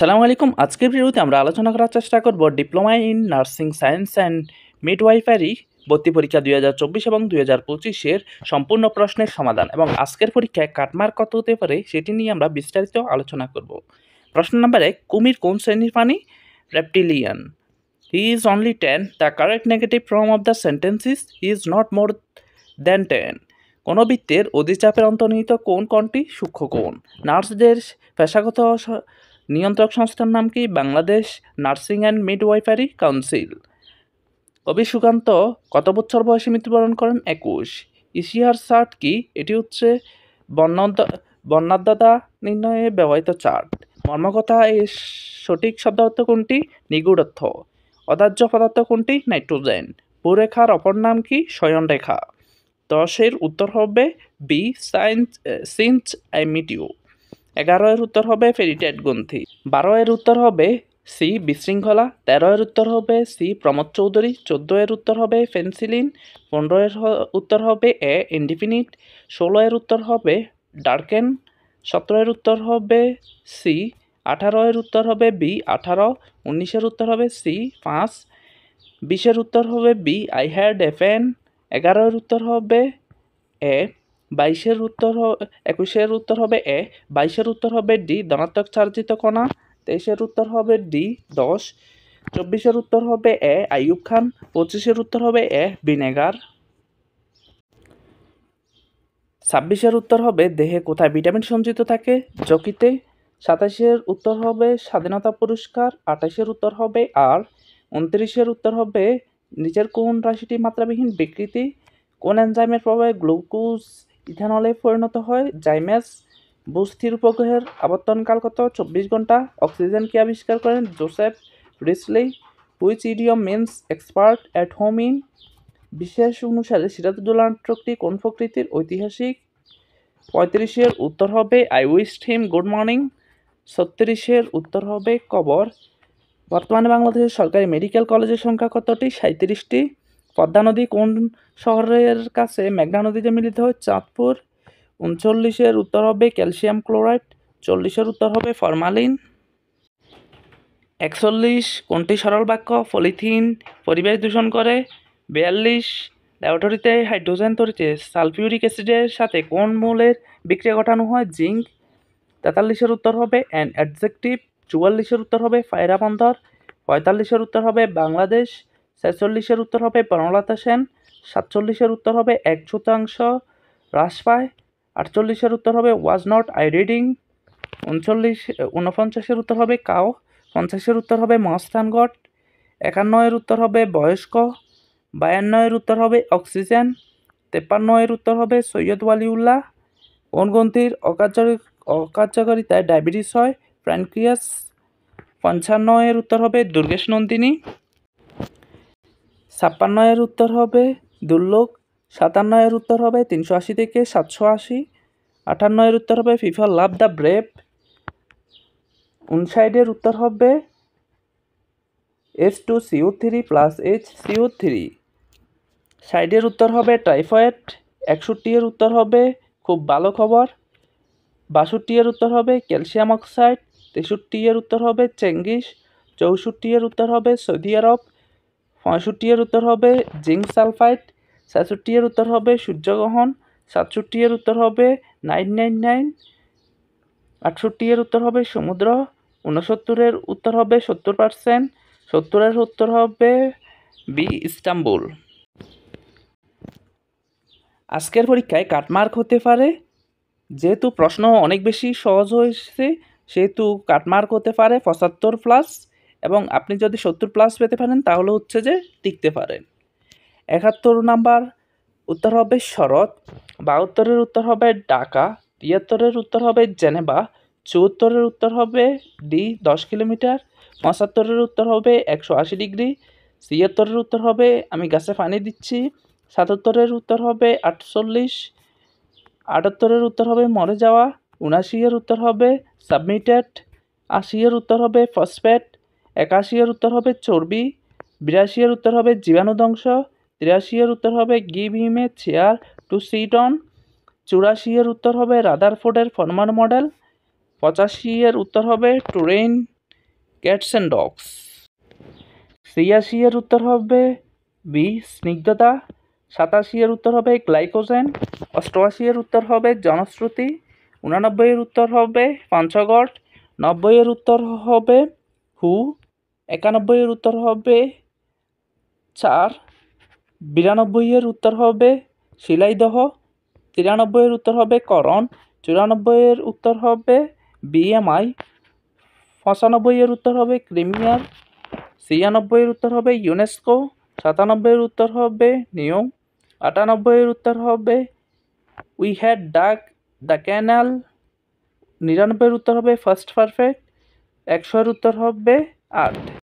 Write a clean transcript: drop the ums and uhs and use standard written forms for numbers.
সালামু আলাইকুম। আজকের ভিডিওতে আমরা আলোচনা করার চেষ্টা করব diploma in nursing science and midwifery ভর্তি পরীক্ষা 2024 এবং 2025-এর সম্পূর্ণ প্রশ্নের সমাধান এবং আজকের পরীক্ষায় কাটমার্ক কত হতে পারে সেটি নিয়ে আমরা বিস্তারিত আলোচনা করব। প্রশ্ন নাম্বার 1, কুমির কোন শ্রেণীর প্রাণী? Reptilian. He is only 10. The correct negative form of the sentence is he is not more than 10. কোন বৃত্তের অধিচাপের অন্তর্নিহিত কোণ কোনটি? সূক্ষ্ম কোণ। নার্সদের পেশাগত নিয়ন্ত্রক সংস্থার নাম কি? Bangladesh nursing and midwifery council. কবি সুকান্ত কত বছর বয়সে মৃত্যুবরণ করেন? 21। ইশিয়ার চার্ট কি? এটি হচ্ছে বর্ণাঢ্যতা নির্ণয়ে ব্যবহৃত চার্ট। মর্মকথা এর সঠিক শব্দার্থ কোনটি? নিগুড় অর্থ। অদাহ্য পদার্থ কোনটি? নাইট্রোজেন। ভূরেখার অপর নাম কি? শয়নরেখা। 10-এর উত্তর হবে B, since I meet you. 11-এর উত্তর হবে ফেরিটাইট গ্রন্থি। 12-এর উত্তর হবে সি, বিশৃঙ্খলা। 13-এর উত্তর হবে সি, প্রমোদ চৌধুরী। 14-এর উত্তর হবে পেনিসিলিন। 15-এর উত্তর হবে এ, ইনডিফিনিট। 16-এর উত্তর হবে ডার্কেন। 17-এর উত্তর হবে সি। 18-এর উত্তর হবে বি, 18। 19-এর উত্তর হবে সি, 5। 20-এর উত্তর হবে B, I had a pen. 11-এর উত্তর হবে এ। 22-এর উত্তর 21-এর উত্তর হবে এ। 22-এর উত্তর হবে ডি, ধনাত্মক চার্জিত কণা। 23-এর উত্তর হবে ডি, 10। 24-এর উত্তর হবে এ, আইয়ুব খান। 25-এর উত্তর হবে এ, ভিনেগার। 26-এর উত্তর হবে দেহে কোথায় ভিটামিন সঞ্চিত থাকে? যকৃতে। 27-এর উত্তর হবে স্বাধীনতা পুরস্কার। 28-এর উত্তর হবে আর। 29-এর উত্তর হবে নিচের কোন রাশিটি মাত্রাবিহীন বিকৃতি? কোন এনজাইমের প্রভাবে গ্লুকোজ ইথানলে পরিণত হয়? জাইমেস। ভূস্থির উপগ্রহের আবর্তনকাল কত? 24 ঘন্টা। অক্সিজেন কে আবিষ্কার করেন? Joseph Presley. Which idiom means expert at home in? বিশেষ অনুসারে সিরাজউদ্দৌলা নাটকটি কোন প্রকৃতির? ঐতিহাসিক। 35-এর উত্তর হবে I wished him good morning. 36-এর উত্তর হবে কবর। বর্তমানে বাংলাদেশের সরকারি মেডিকেল কলেজের সংখ্যা কতটি? 37টি। পদ্মা নদী কোন শহরের কাছে মেঘনা নদীতে মিলিত হয়? চাঁদপুর। 39-এর উত্তর হবে ক্যালসিয়াম ক্লোরাইড। 40-এর উত্তর হবে ফরমালিন। 41 কোনটি সরল বাক্য? পলিথিন পরিবেশ দূষণ করে। 42 ল্যাবরেটরিতে হাইড্রোজেন তৈরিতে সালফিউরিক অ্যাসিডের সাথে কোন মৌলের বিক্রিয়া ঘটানো হয়? জিঙ্ক। 43-এর উত্তর হবে অ্যান অ্যাডজেক্টিভ। 44-এর উত্তর হবে পায়রা বন্দর। 45-এর উত্তর হবে বাংলাদেশ। 46-এর উত্তর হবে বনলতা সেন। 47-এর উত্তর হবে 1% হ্রাস পায়। 48-এর উত্তর হবে ওয়াজ নট আই রিডিং। 49-এর উত্তর হবে কাউ। 50-এর উত্তর হবে মহাস্থানগড়। 51-এর উত্তর হবে বয়স্ক। 52-এর উত্তর হবে অক্সিজেন। 53-এর উত্তর হবে সৈয়দ ওয়ালিউল্লাহ। কোন গ্রন্থির অকার্যকারিতায় ডায়াবেটিস হয়? প্যানক্রিয়াস। 55-এর উত্তর হবে দুর্গেশ নন্দিনী। 56-এর উত্তর হবে দুর্লভ। 57-এর উত্তর হবে 380 থেকে 780। 58-এর উত্তর হবে পিপল লাভ দ্য ব্রেভ। 59-এর উত্তর হবে H2CO3 প্লাস HCO3। 60-এর উত্তর হবে টাইফয়েড। 61-এর উত্তর হবে খুব ভালো খবর। 62-এর উত্তর হবে ক্যালসিয়াম অক্সাইড। 63-এর উত্তর হবে চেঙ্গিস। 64-এর উত্তর হবে সৌদি আরব। 65-এর উত্তর হবে জিঙ্ক সালফাইড। 66-এর উত্তর হবে সূর্যগ্রহণ। 67-এর উত্তর হবে 999। 68-এর উত্তর হবে সমুদ্র। 69-এর উত্তর হবে 70%। 70-এর উত্তর হবে বি, ইস্তাম্বুল। আজকের পরীক্ষায় কাটমার্ক হতে পারে, যেহেতু প্রশ্ন অনেক বেশি সহজ হয়েছে সেহেতু কাটমার্ক হতে পারে 75+, এবং আপনি যদি 70+ পেতে পারেন তাহলে হচ্ছে যে টিকতে পারেন। 71 নাম্বার উত্তর হবে শরৎ। 72-এর উত্তর হবে ঢাকা। 73-এর উত্তর হবে জেনেভা। 74-এর উত্তর হবে ডি, 10 কিলোমিটার। 75-এর উত্তর হবে 180 ডিগ্রি। 76-এর উত্তর হবে আমি গাছে পানি দিচ্ছি। 77-এর উত্তর হবে 48। 78-এর উত্তর হবে মরে যাওয়া। 79-এর উত্তর হবে সাবমিটেড। 80-এর উত্তর হবে ফসফেট। 81-এর উত্তর হবে চর্বি। 82-এর উত্তর হবে জীবাণু ধ্বংস। 83-এর উত্তর হবে give him a chair to sit on. 84-এর উত্তর হবে রাদারফোর্ডের পরমাণু মডেল। 85-এর উত্তর হবে টুরেইন ক্যাটস অ্যান্ড ডগস। ৮৬ এর উত্তর হবে বি স্নিগ্ধতা। ৮৭ এর উত্তর হবে গ্লাইকোজেন। ৮৮ এর উত্তর হবে জনশ্রুতি। ৮৯ এর উত্তর হবে পঞ্চগড়। ৯০ এর উত্তর হবে হু। ৯১ এর উত্তর হবে ৪। ৯২ এর উত্তর হবে শিলাইদহ। ৯৩ এর উত্তর হবে করণ। ৯৪ এর উত্তর হবে বিএমআই। ৯৫ এর উত্তর হবে ক্রিমিয়ার। ৯৬ এর উত্তর হবে ইউনেস্কো। ৯৭ এর উত্তর হবে নিউ। ৯৮ এর উত্তর হবে উই হ্যাড ডাক দ্য ক্যানাল। ৯৯ এর উত্তর হবে ফার্স্ট পারফেক্ট। ১০০ এর উত্তর হবে আর্থ।